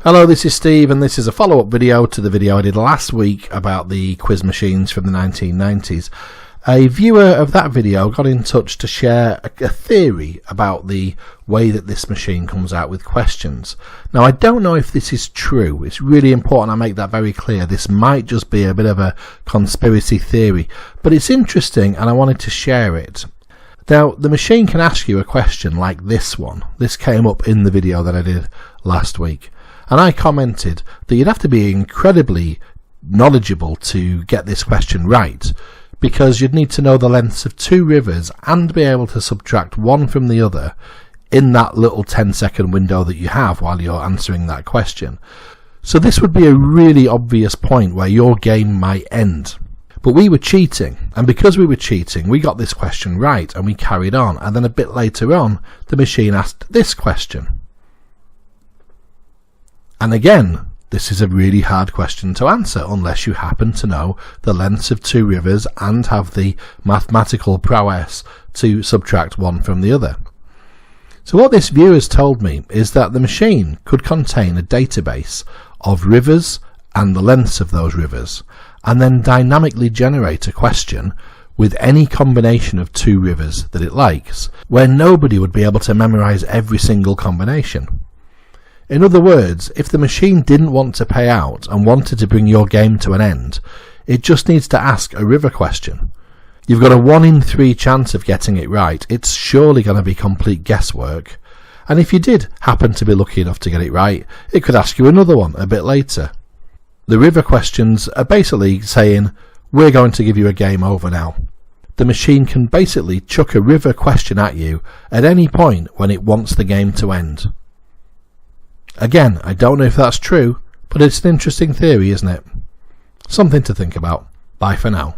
Hello, this is Steve, and this is a follow-up video to the video I did last week about the quiz machines from the 1990s. A viewer of that video got in touch to share a theory about the way that this machine comes out with questions. Now, I don't know if this is true. It's really important I make that very clear. This might just be a bit of a conspiracy theory, but it's interesting and I wanted to share it. Now, the machine can ask you a question like this one. This came up in the video that I did last week. And I commented that you'd have to be incredibly knowledgeable to get this question right, because you'd need to know the lengths of two rivers and be able to subtract one from the other in that little 10-second window that you have while you're answering that question. So this would be a really obvious point where your game might end. But we were cheating, and because we were cheating, we got this question right and we carried on, and then a bit later on, the machine asked this question. And again, this is a really hard question to answer unless you happen to know the lengths of two rivers and have the mathematical prowess to subtract one from the other. So what this viewer's told me is that the machine could contain a database of rivers and the lengths of those rivers, and then dynamically generate a question with any combination of two rivers that it likes, where nobody would be able to memorize every single combination. In other words, if the machine didn't want to pay out and wanted to bring your game to an end, it just needs to ask a river question. You've got a 1 in 3 chance of getting it right. It's surely going to be complete guesswork. And if you did happen to be lucky enough to get it right, it could ask you another one a bit later. The river questions are basically saying, we're going to give you a game over now. The machine can basically chuck a river question at you at any point when it wants the game to end. Again, I don't know if that's true, but it's an interesting theory, isn't it? Something to think about. Bye for now.